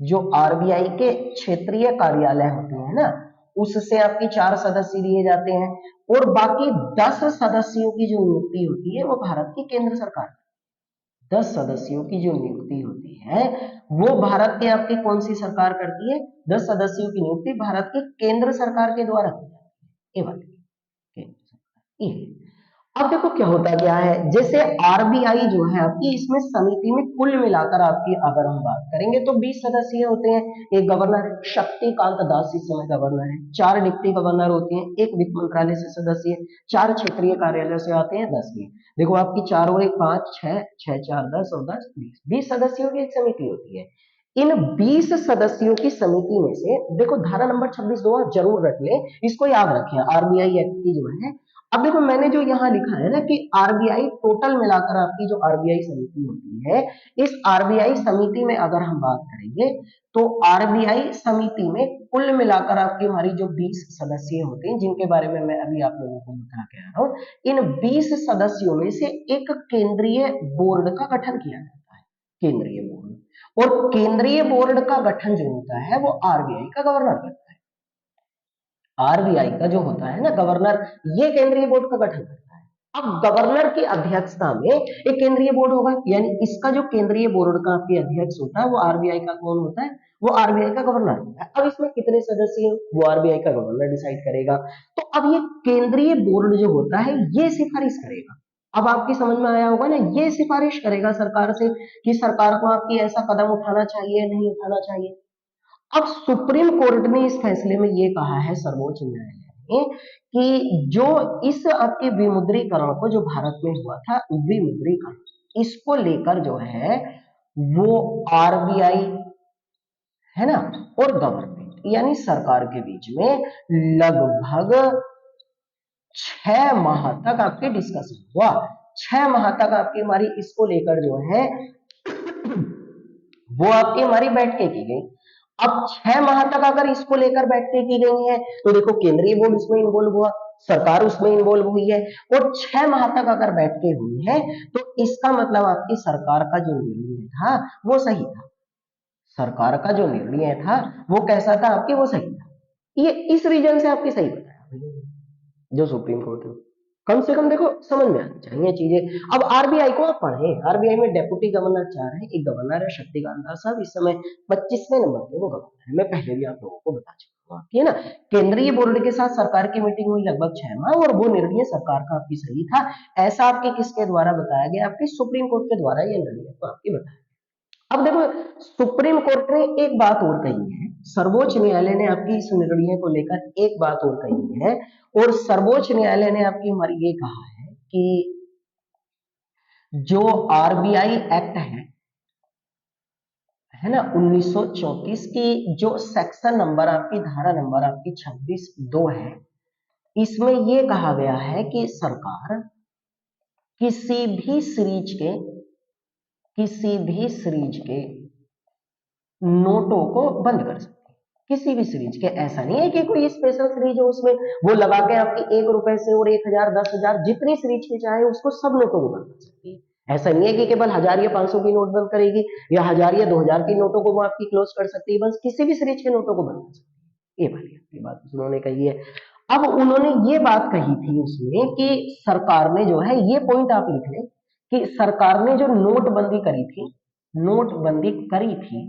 जो आरबीआई के क्षेत्रीय कार्यालय होते हैं ना, उससे आपकी 4 सदस्य लिए जाते हैं, और बाकी 10 सदस्यों की जो नियुक्ति होती है वो भारत की केंद्र सरकार, 10 सदस्यों की जो नियुक्ति होती है वो भारत की आपकी कौन सी सरकार करती है, 10 सदस्यों की नियुक्ति भारत की केंद्र सरकार के द्वारा की जाती है, ये बात केंद्र सरकार, ये। अब देखो क्या होता क्या है, जैसे आरबीआई जो है आपकी, इसमें समिति में कुल मिलाकर आपकी अगर हम बात करेंगे तो 20 सदस्य होते हैं। एक गवर्नर शक्तिकांत दास इस समय गवर्नर है, 4 डिप्टी गवर्नर होते हैं, एक वित्त मंत्रालय से सदस्य, 4 क्षेत्रीय कार्यालय से आते हैं 10 के। देखो आपकी 4 और 1 5, 6 6 4 10 और 10 20 सदस्यों की एक समिति होती है। इन 20 सदस्यों की समिति में से देखो धारा नंबर 26(2) जरूर रख ले, इसको याद रखें, आरबीआई एक्ट की जो है। अब देखो मैंने जो यहाँ लिखा है ना कि आरबीआई टोटल मिलाकर आपकी जो आरबीआई समिति होती है, इस आरबीआई समिति में अगर हम बात करेंगे तो आरबीआई समिति में कुल मिलाकर आपकी हमारी जो 20 सदस्य होते हैं, जिनके बारे में मैं अभी आप लोगों को बता के आ रहा हूँ, इन 20 सदस्यों में से एक केंद्रीय बोर्ड का गठन किया जाता है, केंद्रीय बोर्ड। और केंद्रीय बोर्ड का गठन जो होता है वो आरबीआई का गवर्नर करता है, आरबीआई का जो होता है ना गवर्नर, ये केंद्रीय बोर्ड का गठन करता है। अब गवर्नर की अध्यक्षता में एक केंद्रीय बोर्ड होगा, यानी इसका जो केंद्रीय बोर्ड का आपके अध्यक्ष होता है वो आरबीआई का कौन होता है, वो आरबीआई का गवर्नर होता है। अब इसमें कितने सदस्य हैं वो आरबीआई का गवर्नर डिसाइड करेगा। तो अब ये केंद्रीय बोर्ड जो होता है ये सिफारिश करेगा। अब आपकी समझ में आया होगा ना, ये सिफारिश करेगा सरकार से कि सरकार को आपकी ऐसा कदम उठाना चाहिए नहीं उठाना चाहिए। अब सुप्रीम कोर्ट ने इस फैसले में ये कहा है, सर्वोच्च न्यायालय ने, कि जो इस आपके विमुद्रीकरण को जो भारत में हुआ था विमुद्रीकरण, इसको लेकर जो है वो आरबीआई है ना और गवर्नमेंट यानी सरकार के बीच में लगभग 6 माह तक आपके डिस्कशन हुआ। 6 माह तक आपकी हमारी इसको लेकर जो है वो आपकी हमारी बैठकें की गई। अब 6 माह तक अगर इसको लेकर बैठकें की गई हैं तो देखो केंद्रीय बोर्ड उसमें इन्वॉल्व हुआ, सरकार उसमें इन्वॉल्व हुई है, और 6 माह तक अगर बैठकें हुई है तो इसका मतलब आपकी सरकार का जो निर्णय था वो सही था। सरकार का जो निर्णय था वो कैसा था आपके, वो सही था। ये इस रीजन से आपकी सही बताया जो सुप्रीम कोर्ट ने। कम से कम देखो समझ में आनी चाहिए चीजें। अब आरबीआई को आप पढ़े, आरबीआई में डेप्यूटी गवर्नर 4 है, एक गवर्नर है शक्तिकांत दास साहब, इस समय 25वें नंबर पे वो गवर्नर है। मैं पहले भी आप लोगों को बता चुका हूँ आपकी, है ना। केंद्रीय बोर्ड के साथ सरकार की मीटिंग हुई लगभग 6 माह, और वो निर्णय सरकार का आपकी सही था। ऐसा आपके किसके द्वारा बताया गया, आपकी सुप्रीम कोर्ट के द्वारा ये निर्णय तो आपकी बताया। अब देखो सुप्रीम कोर्ट ने एक बात और कही है, सर्वोच्च न्यायालय ने आपकी इस निर्णय को लेकर एक बात और कही है, और सर्वोच्च न्यायालय ने आपकी हमारी ये कहा है कि जो आरबीआई एक्ट है ना 1934 की जो सेक्शन नंबर आपकी धारा नंबर आपकी 26(2) है, इसमें ये कहा गया है कि सरकार किसी भी सीरीज के नोटों को बंद कर सकती है, किसी भी सीरीज के। ऐसा नहीं है कि कोई स्पेशल सीरीज हो उसमें वो लगा के आपकी 1 रुपए से और 1000 10,000 जितनी सीरीज की चाहे उसको सब नोटों को बंद कर सकती है। ऐसा नहीं है कि केवल 1000 या 500 की नोट बंद करेगी या 1000 या 2000 की नोटों को वो आपकी क्लोज कर सकती है, बस किसी भी सीरीज के नोटों को बंद कर सकती है। ये वाली आपकी बात उन्होंने कही है। अब उन्होंने ये बात कही थी उसमें कि सरकार ने जो है, ये पॉइंट आप लिख लें कि सरकार ने जो नोटबंदी करी थी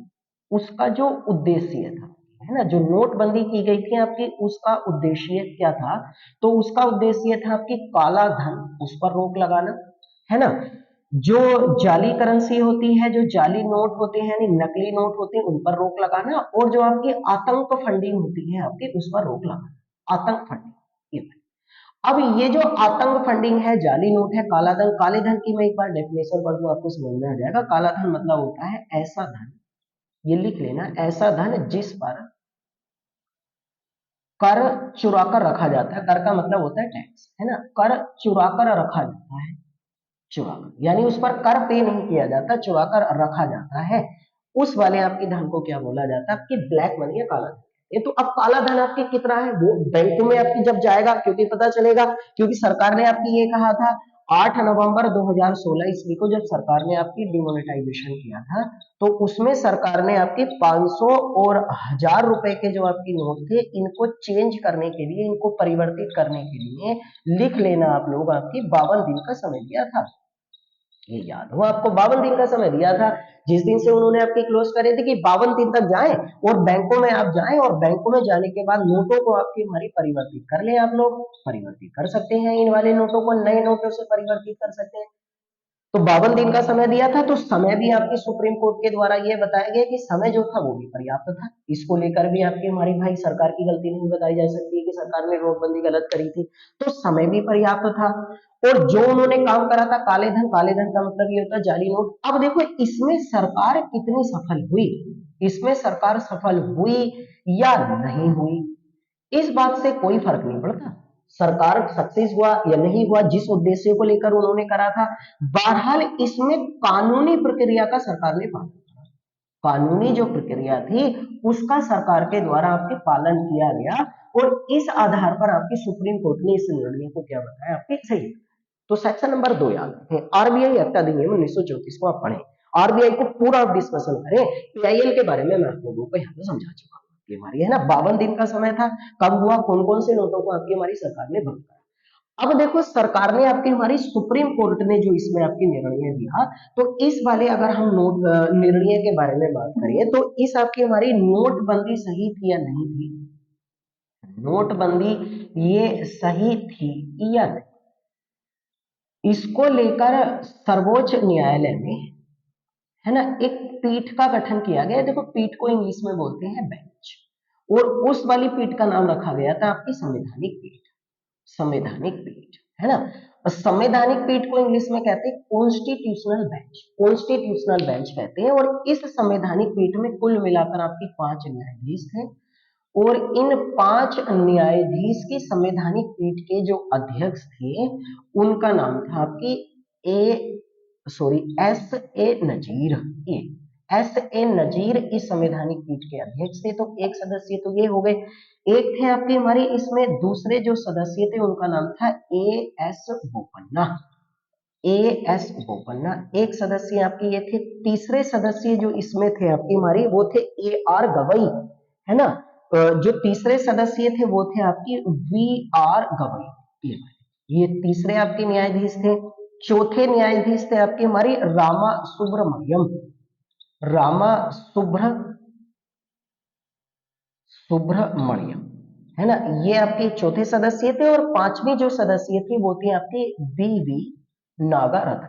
उसका जो उद्देश्य था, है ना, जो नोटबंदी की गई थी आपकी उसका उद्देश्य क्या था, तो उसका उद्देश्य था आपकी काला धन उस पर रोक लगाना, है ना। जो जाली करेंसी होती है, जो जाली नोट होते हैं यानी नकली नोट होते हैं उन पर रोक लगाना, और जो आपकी आतंक फंडिंग होती है आपकी उस पर रोक लगाना, आतंक फंडिंग। ये अब ये जो आतंक फंडिंग है, जाली नोट है, काला धन, काले धन की मैं एक बार डेफिनेशन पढ़ दूं आपको समझ में आ जाएगा। काला धन मतलब होता है ऐसा धन, ये लिख लेना, ऐसा धन जिस पर कर चुरा कर रखा जाता है। कर का मतलब होता है टैक्स, है ना। कर चुरा कर रखा जाता है, चुरा कर यानी उस पर कर पे नहीं किया जाता, चुरा कर रखा जाता है, उस वाले आपके धन को क्या बोला जाता है, आपकी ब्लैक मनी या काला धन। ये तो अब काला धन आपकी कितना है वो बैंकों में आपकी जब जाएगा क्योंकि पता चलेगा, क्योंकि सरकार ने आपकी ये कहा था 8 नवंबर 2016 ईस्वी को जब सरकार ने आपकी डिमोनेटाइजेशन किया था, तो उसमें सरकार ने आपके 500 और 1000 रुपए के जो आपकी नोट थे इनको चेंज करने के लिए, इनको परिवर्तित करने के लिए, लिख लेना आप लोग, आपकी 52 दिन का समय दिया था। ये याद हो आपको, 52 दिन का समय दिया था, जिस दिन से उन्होंने आपकी क्लोज करे थे कि 52 दिन तक जाएं और बैंकों में आप जाएं, और बैंकों में जाने के बाद नोटों को आपकी हमारी परिवर्तित कर ले। आप लोग परिवर्तित कर सकते हैं, इन वाले नोटों को नए नोटों से परिवर्तित कर सकते हैं। तो 52 दिन का समय दिया था, तो समय भी आपकी सुप्रीम कोर्ट के द्वारा यह बताया गया कि समय जो था वो भी पर्याप्त था। इसको लेकर भी आपकी हमारी भाई सरकार की गलती नहीं बताई जा सकती है कि सरकार ने नोटबंदी गलत करी थी, तो समय भी पर्याप्त था। और जो उन्होंने काम करा था काले धन का मतलब ये होता है जाली नोट। अब देखो इसमें सरकार कितनी सफल हुई, इसमें सरकार सफल हुई या नहीं हुई, इस बात से कोई फर्क नहीं पड़ता सरकार सक्सेस हुआ या नहीं हुआ, जिस उद्देश्य को लेकर उन्होंने करा था। बहरहाल इसमें कानूनी प्रक्रिया का सरकार ने पालन किया, कानूनी जो प्रक्रिया थी उसका सरकार के द्वारा आपके पालन किया गया, और इस आधार पर आपकी सुप्रीम कोर्ट ने इस निर्णय को क्या बताया, आपके सही। तो सेक्शन नंबर 2 याद रखें, आरबीआई एक्ट अधिनियम 1934 को आप पढ़ें, आरबीआई को पूरा आप डिस्कशन करें। पीआईएल के बारे में मैं आप लोगों को यहाँ पे समझा चुका हूँ। ये हमारी है ना 52 दिन का समय था, कब हुआ, कौन कौन से नोटों को आपकी हमारी सरकार ने बंद करा। अब देखो सरकार ने आपकी हमारी सुप्रीम कोर्ट ने जो इसमें आपकी निर्णय दिया, तो इस वाले अगर हम निर्णय के बारे में बात करें तो इस आपकी हमारी नोटबंदी सही थी या नहीं थी? नोटबंदी ये सही थी या नहीं? इसको लेकर सर्वोच्च न्यायालय में, है ना, एक पीठ का गठन किया गया। देखो पीठ को इंग्लिश में बोलते हैं बेंच, और उस वाली पीठ का नाम रखा गया था आपकी संवैधानिक पीठ। संवैधानिक पीठ, है ना। और संवैधानिक पीठ को इंग्लिश में कहते हैं कॉन्स्टिट्यूशनल बेंच, कॉन्स्टिट्यूशनल बेंच कहते हैं। और इस संवैधानिक पीठ में कुल मिलाकर आपकी 5 न्यायाधीश थे, और इन 5 न्यायाधीश की संवैधानिक पीठ के जो अध्यक्ष थे उनका नाम था आपकी एस ए नजीर। ये एस ए नजीर इस संवैधानिक पीठ के अध्यक्ष थे। तो एक सदस्य तो ये हो गए। एक थे आपके हमारे इसमें दूसरे जो सदस्य थे उनका नाम था A S Bopanna. A S Bopanna एक सदस्य आपके ये थे। तीसरे सदस्य जो इसमें थे आपकी हमारी वो थे ए आर गवई, है ना। जो तीसरे सदस्य थे वो थे आपकी वी आर गवई। ये तीसरे आपके न्यायाधीश थे। चौथे न्यायाधीश थे आपके हमारी रामा सुब्रमण्यम, रामा सुब्रमण्यम, है ना। ये आपके चौथे सदस्य थे। और पांचवी जो सदस्य थी वो थी आपकी बीवी नागारत्न,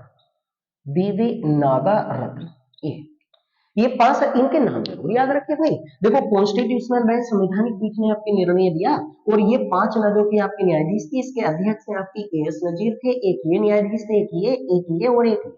बीवी नागारत्न। ये 5 इनके नाम जरूर याद रखे भाई। देखो कॉन्स्टिट्यूशनल बेंच संवैधानिक पीठ ने आपके निर्णय दिया, और ये 5 नदों के आपके न्यायाधीश थे। इसके अध्यक्ष हैं आपकी ए एस नजीर थे, एक ये न्यायाधीश थे, एक ये और एक ये।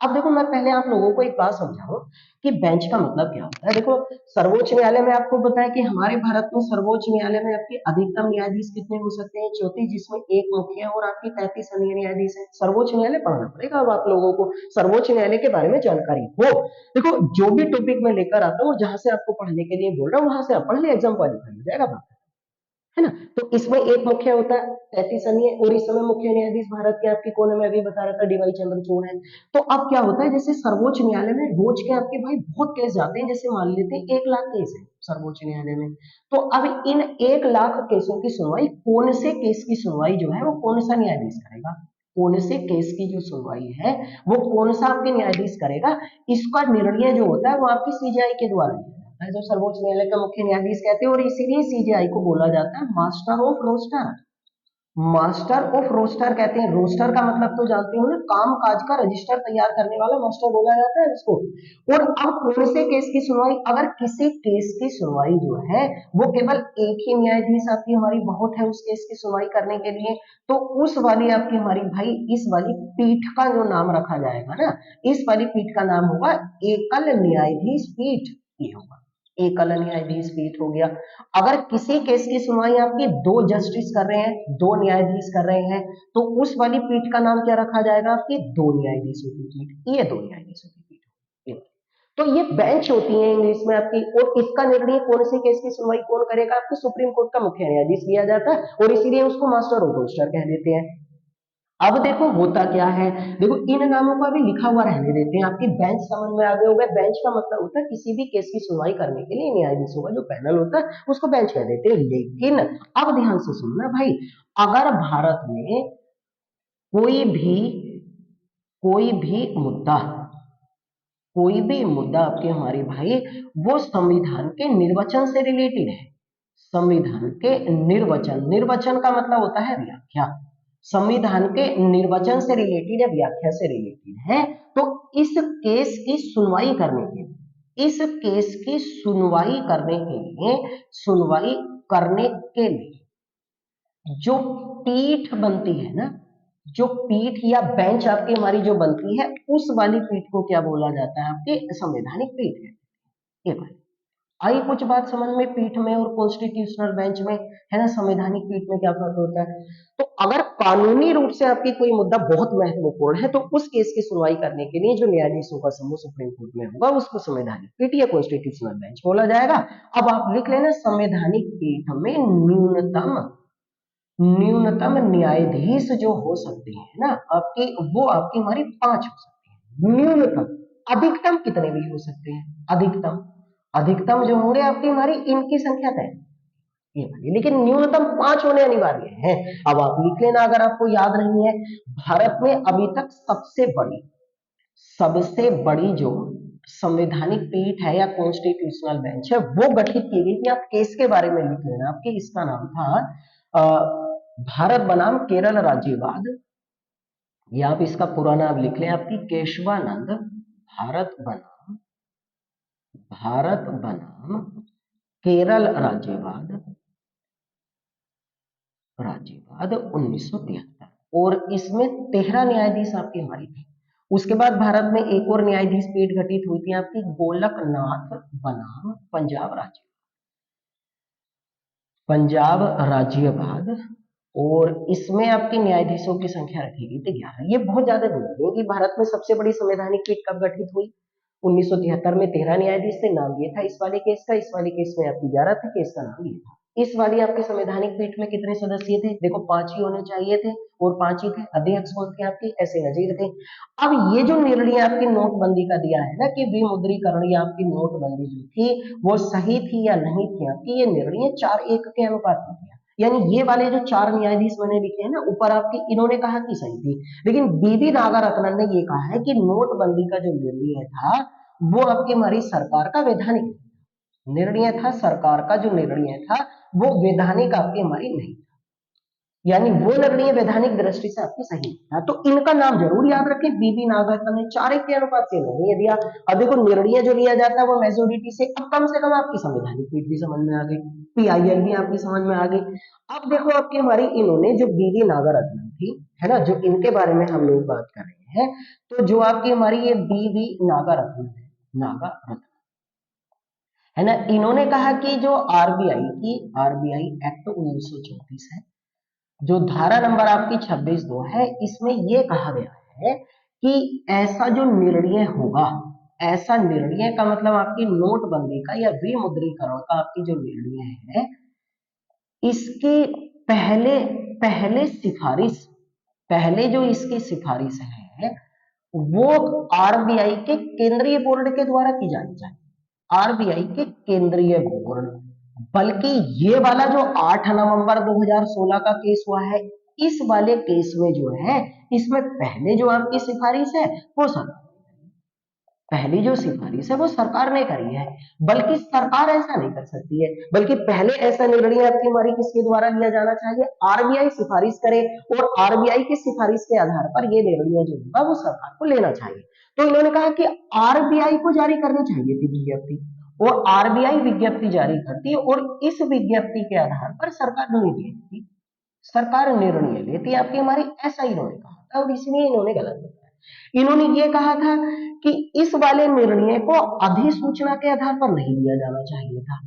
अब देखो मैं पहले आप लोगों को एक बात समझाऊं कि बेंच का मतलब क्या होता है। देखो सर्वोच्च न्यायालय में आपको पता है कि हमारे भारत में सर्वोच्च न्यायालय में आपके अधिकतम न्यायाधीश कितने हो सकते हैं? 34, जिसमें एक मुख्य है और आपकी 33 अन्य न्यायाधीश है। सर्वोच्च न्यायालय पढ़ना पड़ेगा अब आप लोगों को, सर्वोच्च न्यायालय के बारे में जानकारी हो। देखो जो भी टॉपिक मैं लेकर आता हूँ, जहां से आपको पढ़ने के लिए बोल रहा हूँ, वहां से आप पढ़ ले, एग्जाम क्वालिफाई हो जाएगा बात, है ना। तो इसमें एक मुख्य होता है, 33 अन्य। और इस समय मुख्य न्यायाधीश भारत के आपके कोने में अभी बता रहा था डीवाई चंद्रचूड़ है। तो अब क्या होता है, जैसे सर्वोच्च न्यायालय में रोज के आपके भाई बहुत केस जाते हैं, जैसे मान लेते हैं 1 लाख केस है सर्वोच्च न्यायालय में। तो अब इन 1 लाख केसों की सुनवाई, कौन से केस की सुनवाई जो है वो कौन सा न्यायाधीश करेगा? कौन से केस की जो सुनवाई है वो कौन सा आपके न्यायाधीश करेगा? इसका निर्णय जो होता है वो आपकी सीजीआई के द्वारा लिया जाता है, जो सर्वोच्च न्यायालय का मुख्य न्यायाधीश कहते हैं। और इसीलिए सीजीआई को बोला जाता है master of roster, master of roster कहते हैं। रोस्टर का मतलब तो जानते हो ना, काम काज का रजिस्टर तैयार करने वाला मास्टर बोला जाता है उसको। और अब कौन से केस की सुनवाई, अगर किसी केस की सुनवाई जो है वो केवल एक ही न्यायाधीश आपकी हमारी बहुत है उस केस की सुनवाई करने के लिए, तो उस वाली आपकी हमारी भाई इस वाली पीठ का जो नाम रखा जाएगा ना, इस वाली पीठ का नाम होगा एकल न्यायाधीश पीठ। ये होगा एकल न्यायाधीश पीठ हो गया। अगर किसी केस की सुनवाई आपकी 2 जस्टिस कर रहे हैं, 2 न्यायाधीश कर रहे हैं, तो उस वाली पीठ का नाम क्या रखा जाएगा आपकी? 2 न्यायाधीशों की पीठ। ये 2 न्यायाधीशों की पीठ। तो ये बेंच होती है इंग्लिश में आपकी। और इसका निर्णय कौन से केस की सुनवाई कौन करेगा? आपके सुप्रीम कोर्ट का मुख्य न्यायाधीश लिया जाता है, और इसीलिए उसको मास्टर ऑफ रोस्टर कह देते हैं। अब देखो होता क्या है, देखो इन नामों को अभी लिखा हुआ रहने देते हैं। आपकी बेंच समझ में आ गए होगा। बेंच का मतलब होता है किसी भी केस की सुनवाई करने के लिए न्यायाधीशों का जो पैनल होता है उसको बेंच कह देते हैं। लेकिन अब ध्यान से सुनना भाई, अगर भारत में कोई भी कोई भी मुद्दा कोई भी मुद्दा आपके हमारे भाई वो संविधान के निर्वचन से रिलेटेड है, संविधान के निर्वचन, निर्वचन का मतलब होता है व्याख्या, संविधान के निर्वचन से रिलेटेड है, व्याख्या से रिलेटेड है, तो इस केस की सुनवाई करने के लिए, इस केस की सुनवाई करने के लिए जो पीठ बनती है ना, जो पीठ या बेंच आपकी हमारी जो बनती है, उस वाली पीठ को क्या बोला जाता है? आपके संवैधानिक पीठ है। ये बात आई कुछ बात समझ में, पीठ में और कॉन्स्टिट्यूशनल बेंच में, है ना। संवैधानिक पीठ में क्या फर्क होता है? तो अगर कानूनी रूप से आपकी कोई मुद्दा बहुत महत्वपूर्ण है, तो उस केस की सुनवाई करने के लिए जो न्यायाधीशों का समूह सुप्रीम कोर्ट में होगा उसको संवैधानिक पीठ या कॉन्स्टिट्यूशनल बेंच बोला जाएगा। अब आप लिख लेना, संवैधानिक पीठ में न्यूनतम न्यायाधीश जो हो सकते हैं ना आपके, वो आपकी हमारी 5 हो सकते हैं न्यूनतम। अधिकतम कितने भी हो सकते हैं? अधिकतम जो होंगे आपकी हमारी, इनकी संख्या तय, ये वाली, लेकिन न्यूनतम 5 होने अनिवार्य हैं। अब आप लिख लेना अगर आपको याद नहीं है। भारत में अभी तक सबसे बड़ी जो संवैधानिक पीठ है या कॉन्स्टिट्यूशनल बेंच है वो गठित की गई थी। आप केस के बारे में लिख लेना आपके, इसका नाम था भारत बनाम केरल राज्यवाद, या आप इसका पूरा नाम लिख लें आपकी केशवानंद भारत बनाम केरल राज्यवाद 1973। और इसमें 13 न्यायाधीश आपकी हमारी थे। उसके बाद भारत में एक और न्यायाधीश पीठ गठित हुई थी आपकी गोलकनाथ बनाम पंजाब राज्यवाद, और इसमें आपके न्यायाधीशों की संख्या रखी गई थी 11। ये बहुत ज्यादा जरूरी है कि भारत में सबसे बड़ी संवैधानिक पीठ कब गठित हुई, 1973 में 13 न्यायाधीश थे, नाम ये था इस वाले केस का। इस वाले केस में आपकी 11 थे, केस का नाम ये था। इस वाली आपके संवैधानिक पीठ में कितने सदस्य थे, देखो 5 ही होने चाहिए थे, और 5 ही थे। अध्यक्ष कौन थे आपके, ऐसे नजीर थे। अब ये जो निर्णय आपकी नोटबंदी का दिया है ना कि विमुद्रीकरण या आपकी नोटबंदी जो थी वो सही थी या नहीं थी, आपकी ये निर्णय 4:1 के अनुपात में दिया। यानी ये वाले जो 4 न्यायाधीश मैंने लिखे हैं ना ऊपर आपकी, इन्होंने कहा कि सही थी, लेकिन बीबी नागारत्नन ने ये कहा है कि नोटबंदी का जो निर्णय था वो आपकी हमारी सरकार का वैधानिक निर्णय था, सरकार का जो निर्णय था वो वैधानिक आपकी हमारी नहीं, यानी वो निर्णय वैधानिक दृष्टि से आपकी सही था। तो इनका नाम जरूर याद रखें, बीबी नागरत्न ने 4:1 के अनुपात से निर्णय दिया। अब देखो निर्णय जो लिया जाता है वो मेजोरिटी से, अब कम से कम आपकी संवैधानिक पीठ भी समझ में आ गई, पीआईएल भी आपकी समझ में आ गई। अब देखो आपकी हमारी इन्होंने जो बीबी नागरत्न थी है ना, जो इनके बारे में हम लोग बात कर रहे हैं, तो जो आपकी हमारी ये बीबी नागारत्न है ना, इन्होंने कहा कि जो आरबीआई एक्ट 1934 है, जो धारा नंबर आपकी 26(2) है, इसमें यह कहा गया है कि ऐसा जो निर्णय होगा, ऐसा निर्णय का मतलब आपकी नोटबंदी का या विमुद्रीकरण का आपकी जो निर्णय है, इसकी पहले पहले सिफारिश पहले जो इसकी सिफारिश है वो आरबीआई के केंद्रीय बोर्ड के द्वारा की जानी चाहिए, आरबीआई के केंद्रीय बोर्ड। बल्कि ये वाला जो 8 नवंबर 2016 का केस हुआ है, इस वाले केस में जो है, इसमें पहले जो आपकी सिफारिश है वो पहली जो सिफारिश है वो सरकार ने करी है। बल्कि सरकार ऐसा नहीं कर सकती है, बल्कि पहले ऐसा निर्णय आपकी हमारी किसके द्वारा लिया जाना चाहिए, आरबीआई सिफारिश करे, और आरबीआई की सिफारिश के आधार पर ये निर्णय जो होगा वो सरकार को लेना चाहिए। तो इन्होंने कहा कि आरबीआई को जारी करनी चाहिए थी विज्ञप्ति, और आरबीआई विज्ञप्ति जारी करती, और इस विज्ञप्ति के आधार पर सरकार निर्णय लेती, सरकार निर्णय लेती आपकी हमारी, ऐसा इन्होंने कहा था, और इसलिए इन्होंने गलत बताया। इन्होंने ये कहा था कि इस वाले निर्णय को अधिसूचना के आधार पर नहीं लिया जाना चाहिए था,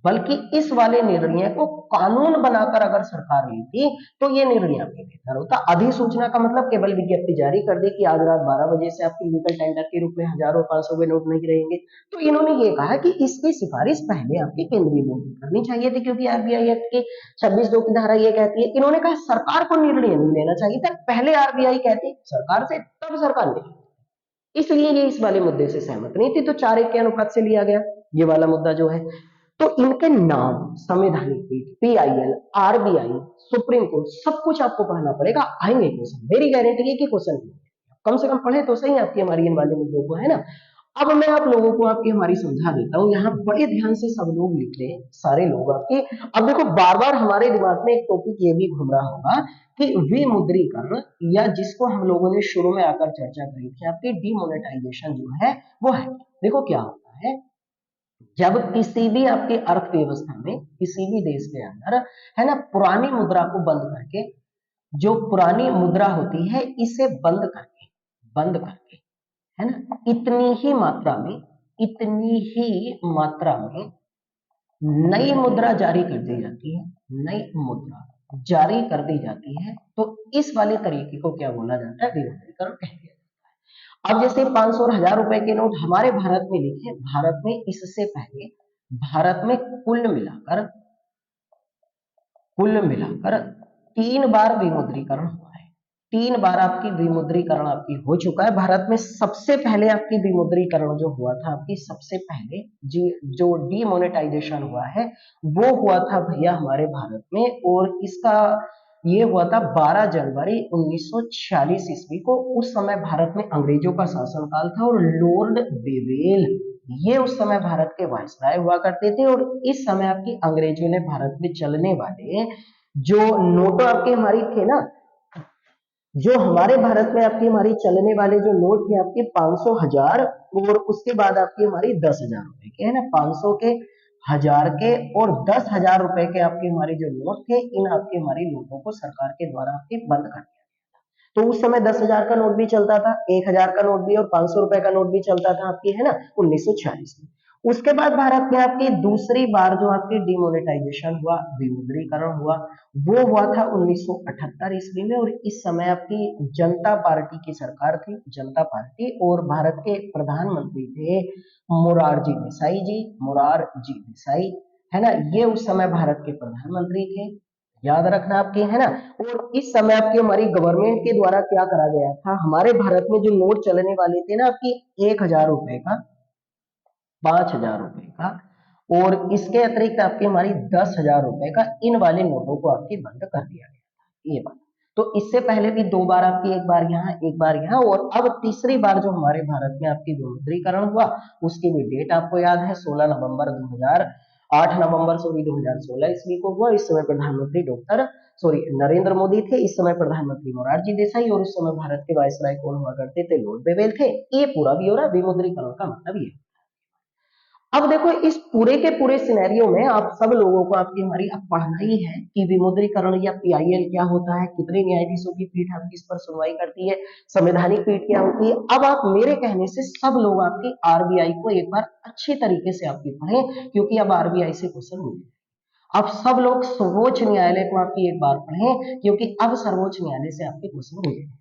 बल्कि इस वाले निर्णय को कानून बनाकर अगर सरकार लेती तो ये निर्णय आपके बेहतर होता। अधिसूचना का मतलब केवल विज्ञप्ति जारी कर दे कि आज रात 12 बजे से आपके लीगल टेंडर के रूप में हजारों 500 के नोट नहीं रहेंगे। तो इन्होंने ये कहा कि इसकी सिफारिश पहले आपके केंद्रीय बोर्ड में करनी चाहिए थी, क्योंकि आरबीआई एक्ट की 26(2) की धारा ये कहती है। इन्होंने कहा सरकार को निर्णय नहीं लेना चाहिए था, पहले आरबीआई कहती सरकार से, तब सरकार ने, इसलिए ये इस वाले मुद्दे से सहमत नहीं थी, तो 4:1 के अनुपात से लिया गया ये वाला मुद्दा जो है। तो इनके नाम, संवैधानिक पीठ, पीआईएल, आरबीआई, सुप्रीम कोर्ट, सब कुछ आपको पढ़ना पड़ेगा, आएंगे क्वेश्चन, मेरी गारंटी है कि क्वेश्चन कम से कम पढ़े तो सही आपकी हमारी इन वाले मुद्दों को, है ना। अब मैं आप लोगों को आपकी हमारी समझा देता हूँ, यहाँ बड़े ध्यान से सब लोग लिख ले, सारे लोग आपके। अब देखो बार बार हमारे दिमाग में एक टॉपिक ये भी घूम रहा होगा कि विमुद्रीकरण, या जिसको हम लोगों ने शुरू में आकर चर्चा करी थी आपकी डिमोनेटाइजेशन जो है वो है। देखो क्या होता है, जब किसी भी आपके अर्थव्यवस्था में, किसी भी देश के अंदर, है ना, पुरानी मुद्रा को बंद करके, जो पुरानी मुद्रा होती है इसे बंद करके, है ना, इतनी ही मात्रा में नई मुद्रा जारी कर दी जाती है, नई मुद्रा जारी कर दी जाती है, तो इस वाले तरीके को क्या बोला जाता है, विमुद्रीकरण कह दिया जाता है। अब जैसे 500 और 1000 रुपए के नोट हमारे भारत में लिखे, भारत में इससे पहले भारत में कुल मिलाकर 3 बार विमुद्रीकरण हुआ है, 3 बार आपकी विमुद्रीकरण आपकी हो चुका है। भारत में सबसे पहले आपकी विमुद्रीकरण जो हुआ था आपकी सबसे पहले जी जो डीमोनेटाइजेशन हुआ है वो हुआ था भैया हमारे भारत में, और इसका ये हुआ था 12 जनवरी 1946 ईस्वी को। उस समय भारत में अंग्रेजों का शासनकाल था और लॉर्ड बेवेल ये उस समय भारत के वायसराय हुआ करते थे, और इस समय आपकी अंग्रेजों ने भारत में चलने वाले जो नोटों आपके हमारी थे ना, जो हमारे भारत में आपकी हमारी चलने वाले जो नोट थे आपके 500, 1000 और उसके बाद आपकी हमारी 10,000 रुपए के, है ना, 500 के, 1000 के और 10,000 रुपए के आपके हमारे जो नोट थे, इन आपके हमारी नोटों को सरकार के द्वारा आपके बंद कर दिया। तो उस समय 10,000 का नोट भी चलता था, 1,000 का नोट भी और 500 रुपए का नोट भी चलता था आपकी, है ना, 1946 में। उसके बाद भारत में आपकी दूसरी बार जो आपकी डिमोनेटाइजेशन हुआ, विमुद्रीकरण हुआ, वो हुआ था 1978 ईस्वी में, और इस समय आपकी जनता पार्टी की सरकार थी, जनता पार्टी, और भारत के प्रधानमंत्री थे मोरारजी देसाई जी, मोरारजी देसाई, है ना, ये उस समय भारत के प्रधानमंत्री थे, याद रखना आपके, है ना। और इस समय आपकी हमारी गवर्नमेंट के द्वारा क्या करा गया था, हमारे भारत में जो नोट चलने वाले थे ना आपकी 1,000 रुपए का, 5,000 रुपए का, और इसके अतिरिक्त आपकी हमारी 10,000 रुपए का, इन वाले नोटों को आपकी बंद कर दिया गया था, ये बात। तो इससे पहले भी 2 बार आपकी, एक बार यहाँ, एक बार यहाँ, और अब तीसरी बार जो हमारे भारत में आपकी विमुद्रीकरण हुआ उसकी भी डेट आपको याद है, 16 नवंबर 2000, 8 नवंबर सॉरी 2016 ईस्वी को हुआ। इस समय प्रधानमंत्री डॉक्टर सॉरी नरेंद्र मोदी थे, इस समय प्रधानमंत्री मोरारजी देसाई, और उस समय भारत के वायसराय कौन हुआ करते थे, लॉर्ड बेवेल थे। ये पूरा भी हो रहा है, विमुद्रीकरण का मतलब ये। अब देखो इस पूरे के पूरे सिनेरियो में आप सब लोगों को आपकी हमारी अब पढ़ना ही है कि विमुद्रीकरण या पीआईएल क्या होता है, कितने न्यायाधीशों की पीठ आपकी इस पर सुनवाई करती है, संवैधानिक पीठ क्या होती है। अब आप मेरे कहने से सब लोग आपकी आरबीआई को एक बार अच्छे तरीके से आपकी पढ़ें, क्योंकि अब आरबीआई से क्वेश्चन मिले। अब सब लोग सर्वोच्च न्यायालय को आपकी एक बार पढ़ें, क्योंकि अब सर्वोच्च न्यायालय से आपके क्वेश्चन मिले।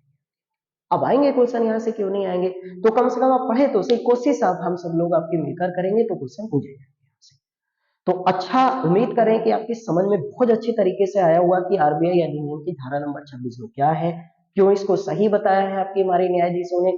अब आएंगे क्वेश्चन, यहाँ से क्यों नहीं आएंगे, तो कम से कम आप पढ़े तो सही, कोशिश आप हम सब लोग आपकी मिलकर करेंगे तो क्वेश्चन पूछे जाएंगे यहाँ से। तो अच्छा, उम्मीद करें कि आपकी समझ में बहुत अच्छी तरीके से आया हुआ कि आरबीआई अधिनियम की धारा नंबर 26 में क्या है, क्यों इसको सही बताया है आपके हमारे न्यायाधीशों ने,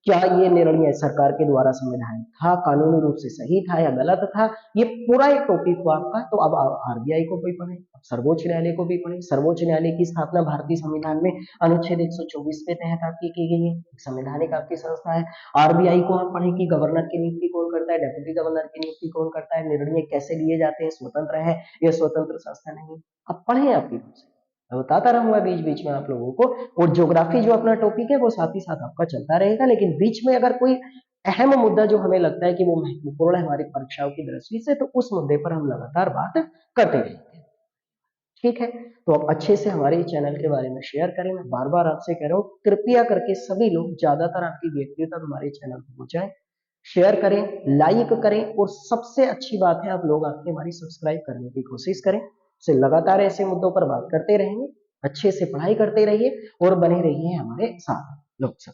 क्या ये निर्णय सरकार के द्वारा संवैधानिक था, कानूनी रूप से सही था या गलत था, ये पूरा एक टॉपिक हुआ आपका। तो अब आरबीआई को भी पढ़े, सर्वोच्च न्यायालय को भी पढ़े। सर्वोच्च न्यायालय की स्थापना भारतीय संविधान में अनुच्छेद 124 के तहत आपकी की गई है, संवैधानिक आपकी संस्था है। आरबीआई को आप पढ़ें कि गवर्नर की नियुक्ति कौन करता है, डेप्यूटी गवर्नर की नियुक्ति कौन करता है, निर्णय कैसे लिए जाते हैं, स्वतंत्र है या स्वतंत्र संस्था नहीं, अब पढ़े आपकी रूप से। मैं बताता रहूंगा बीच बीच में आप लोगों को, और ज्योग्राफी जो अपना टॉपिक है वो साथ ही साथ आपका चलता रहेगा, लेकिन बीच में अगर कोई अहम मुद्दा जो हमें लगता है कि वो महत्वपूर्ण है हमारी परीक्षाओं की दृष्टि से, तो उस मुद्दे पर हम लगातार बात करते रहेंगे। ठीक है, तो आप अच्छे से हमारे चैनल के बारे में शेयर करें। मैं बार बार आपसे कह रहा हूँ, कृपया करके सभी लोग ज्यादातर आपकी व्यक्तियों तक हमारे चैनल को पहुंचाएं, शेयर करें, लाइक करें, और सबसे अच्छी बात है आप लोग आपके हमारी सब्सक्राइब करने की कोशिश करें। से लगातार ऐसे मुद्दों पर बात करते रहेंगे, अच्छे से पढ़ाई करते रहिए और बने रहिए हमारे साथ लोग सब।